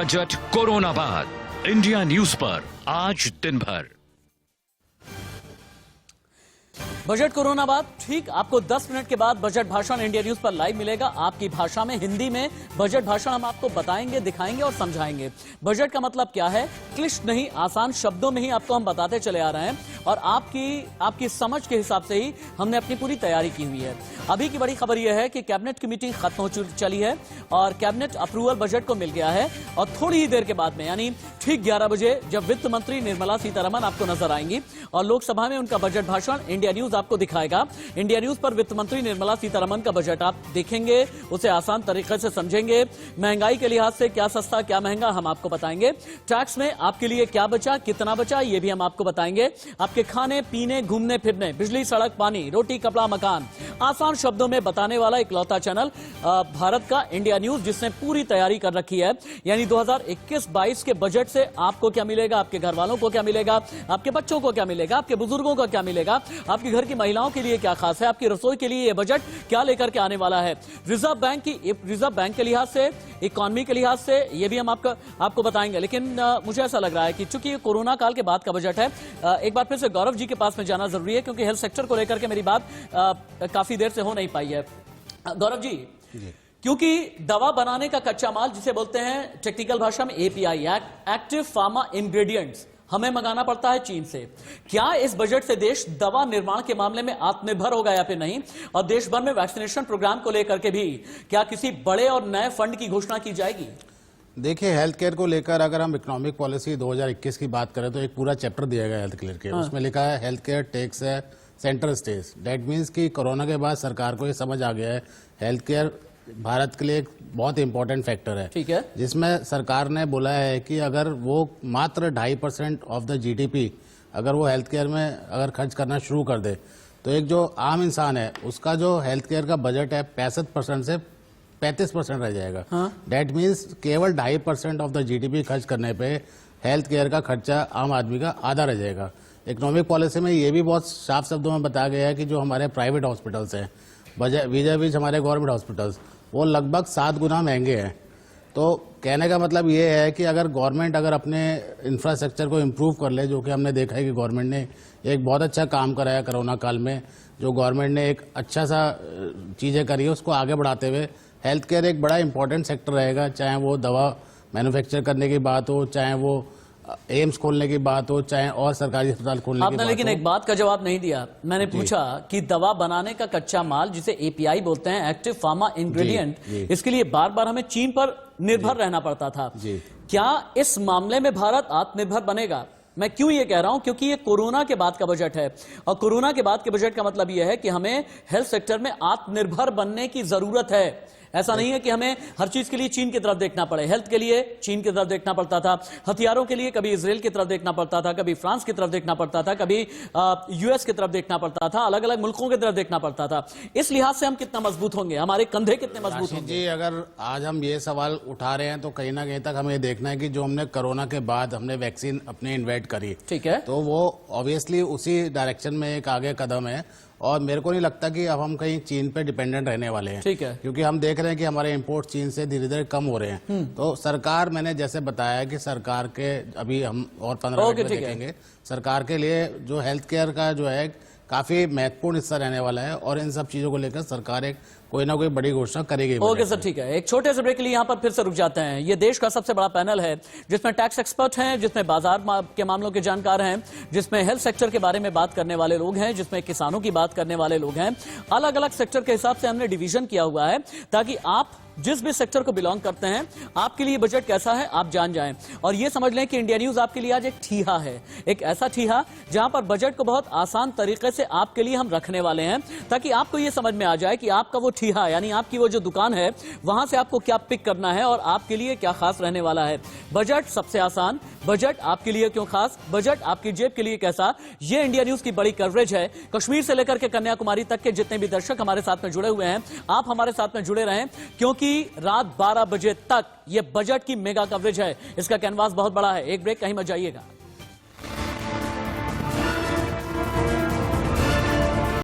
Budget corona बाद India news पर आज दिन भर। बजट कोरोना बाद ठीक आपको 10 मिनट के बाद बजट भाषण इंडिया न्यूज पर लाइव मिलेगा। आपकी भाषा में, हिंदी में बजट भाषण हम आपको बताएंगे, दिखाएंगे और समझाएंगे। बजट का मतलब क्या है, क्लिष्ट नहीं, आसान शब्दों में ही आपको हम बताते चले आ रहे हैं और आपकी समझ के हिसाब से ही हमने अपनी पूरी तैयारी की हुई है। अभी की बड़ी खबर यह है कि कैबिनेट की मीटिंग खत्म हो चली है और कैबिनेट अप्रूवल बजट को मिल गया है और थोड़ी ही देर के बाद में यानी ठीक 11 बजे जब वित्त मंत्री निर्मला सीतारमण आपको नजर आएंगी और लोकसभा में उनका बजट भाषण इंडिया न्यूज आपको दिखाएगा। इंडिया न्यूज पर वित्त मंत्री निर्मला सीतारमण का बजट आप देखेंगे, उसे आसान तरीके से समझेंगे। महंगाई के लिहाज से क्या सस्ता क्या महंगा हम आपको बताएंगे। टैक्स में आपके लिए क्या बचा, कितना बचा, ये भी हम आपको बताएंगे। आपके खाने पीने, घूमने फिरने, बिजली, सड़क, पानी, रोटी, कपड़ा, मकान, आसान शब्दों में बताने वाला इकलौता चैनल भारत का इंडिया न्यूज, जिसने पूरी तैयारी कर रखी है। यानी 2021-22 के बजट से आपको क्या मिलेगा, आपके घर वालों को क्या मिलेगा, आपके बच्चों को क्या मिलेगा, आपके बुजुर्गों को क्या मिलेगा, आपके घर की महिलाओं के लिए क्या खास है, आपकी रसोई के लिए यह बजट क्या लेकर के आने वाला है। रिजर्व बैंक के लिहाज से, इकोनॉमी के लिहाज से ये भी हम आपको बताएंगे। लेकिन मुझे ऐसा लग रहा है कि चूंकि ये कोरोना काल के बाद का बजट है, एक बार फिर से गौरव जी के पास में जाना जरूरी है क्योंकि हेल्थ सेक्टर को लेकर के मेरी बात काफी देर से हो नहीं पाई है। गौरव जी, क्योंकि दवा बनाने का कच्चा माल, जिसे बोलते हैं टेक्निकल भाषा में एपीआई, एक्टिव फार्मा इंग्रेडिएंट्स, हमें मंगाना पड़ता है चीन से। क्या इस बजट से देश दवा निर्माण के मामले में आत्मनिर्भर होगा या फिर नहीं? और देश भर में वैक्सीनेशन प्रोग्राम को लेकर के भी क्या किसी बड़े और नए फंड की घोषणा की जाएगी? देखिए, हेल्थ केयर को लेकर अगर हम इकोनॉमिक पॉलिसी 2021 की बात करें तो एक पूरा चैप्टर दिया गया हेल्थ केयर के। उसमें लिखा है हेल्थ केयर टेक्स है सेंटर स्टेज। दैट मीन्स कि कोरोना के बाद सरकार को ये समझ आ गया है हेल्थ केयर भारत के लिए एक बहुत इंपॉर्टेंट फैक्टर है। ठीक है, जिसमें सरकार ने बोला है कि अगर वो मात्र 2.5% ऑफ द जीडीपी अगर वो हेल्थ केयर में अगर खर्च करना शुरू कर दे तो एक जो आम इंसान है उसका जो हेल्थ केयर का बजट है 65% से 35% रह जाएगा। दैट मीन्स केवल 2.5% ऑफ द जीडीपी खर्च करने पे हेल्थ केयर का खर्चा आम आदमी का आधा रह जाएगा। इकोनॉमिक पॉलिसी में ये भी बहुत साफ शब्दों में बताया गया है कि जो हमारे प्राइवेट हॉस्पिटल्स हैं वीजा हमारे गवर्नमेंट हॉस्पिटल्स, वो लगभग 7 गुना महंगे हैं। तो कहने का मतलब ये है कि अगर गवर्नमेंट अगर अपने इंफ्रास्ट्रक्चर को इम्प्रूव कर ले, जो कि हमने देखा है कि गवर्नमेंट ने एक बहुत अच्छा काम करा है कोरोना काल में, जो गवर्नमेंट ने एक अच्छा सा चीज़ें करी है, उसको आगे बढ़ाते हुए हेल्थ केयर एक बड़ा इंपॉर्टेंट सेक्टर रहेगा। चाहे वो दवा मैन्युफैक्चर करने की बात हो, चाहे वो एम्स खोलने की बात हो, चाहे और सरकारी अस्पताल खोलने की बात हो। आपने लेकिन एक बात का जवाब नहीं दिया। मैंने पूछा कि दवा बनाने का कच्चा माल, जिसे एपीआई बोलते हैं, एक्टिव फार्मा इंग्रेडिएंट, इसके लिए बार बार हमें चीन पर निर्भर रहना पड़ता था। क्या इस मामले में भारत आत्मनिर्भर बनेगा? मैं क्यों ये कह रहा हूं, क्योंकि ये कोरोना के बाद का बजट है और कोरोना के बाद के बजट का मतलब यह है कि हमें हेल्थ सेक्टर में आत्मनिर्भर बनने की जरूरत है। ऐसा नहीं है कि हमें हर चीज के लिए चीन की तरफ देखना पड़े। हेल्थ के लिए चीन की तरफ देखना पड़ता था, हथियारों के लिए कभी इजराइल की तरफ देखना पड़ता था, कभी फ्रांस की तरफ देखना पड़ता था, कभी यूएस की तरफ देखना पड़ता था, अलग अलग मुल्कों की तरफ देखना पड़ता था। इस लिहाज से हम कितना मजबूत होंगे, हमारे कंधे कितने मजबूत होंगे? जी, अगर आज हम ये सवाल उठा रहे हैं तो कहीं ना कहीं तक हमें देखना है कि जो हमने कोरोना के बाद हमने वैक्सीन अपने इन्वेंट करी, ठीक है, तो वो ऑब्वियसली उसी डायरेक्शन में एक आगे कदम है और मेरे को नहीं लगता कि अब हम कहीं चीन पे डिपेंडेंट रहने वाले हैं। ठीक है, क्योंकि हम देख रहे हैं कि हमारे इंपोर्ट चीन से धीरे धीरे कम हो रहे हैं। तो सरकार, मैंने जैसे बताया कि सरकार के अभी हम और 15 मिनट में देखेंगे, सरकार के लिए जो हेल्थ केयर का जो है काफी महत्वपूर्ण हिस्सा रहने वाला है और इन सब चीजों को लेकर सरकार एक कोई ना कोई बड़ी घोषणा करेगी। ओके सर, ठीक है। एक छोटे से ब्रेक के लिए यहाँ पर फिर से रुक जाते हैं। ये देश का सबसे बड़ा पैनल है जिसमें टैक्स एक्सपर्ट हैं, जिसमें बाजार के मामलों के जानकार हैं, जिसमें हेल्थ सेक्टर के बारे में बात करने वाले लोग हैं, जिसमें किसानों की बात करने वाले लोग हैं। अलग अलग सेक्टर के हिसाब से हमने डिवीजन किया हुआ है ताकि आप जिस भी सेक्टर को बिलोंग करते हैं, आपके लिए बजट कैसा है आप जान जाएं और ये समझ लें कि इंडिया न्यूज आपके लिए आज एक ठीहा है, एक ऐसा ठीहा जहां पर बजट को बहुत आसान तरीके से आपके लिए हम रखने वाले हैं ताकि आपको ये समझ में आ जाए कि आपका वो ठीहा यानी आपकी वो जो दुकान है वहां से आपको क्या पिक करना है और आपके लिए क्या खास रहने वाला है। बजट सबसे आसान, बजट आपके लिए क्यों खास, बजट आपकी जेब के लिए कैसा, ये इंडिया न्यूज की बड़ी कवरेज है। कश्मीर से लेकर के कन्याकुमारी तक के जितने भी दर्शक हमारे साथ में जुड़े हुए हैं, आप हमारे साथ में जुड़े रहें क्योंकि रात 12 बजे तक ये बजट की मेगा कवरेज है। इसका कैनवास बहुत बड़ा है। एक ब्रेक, कहीं मत जाइएगा।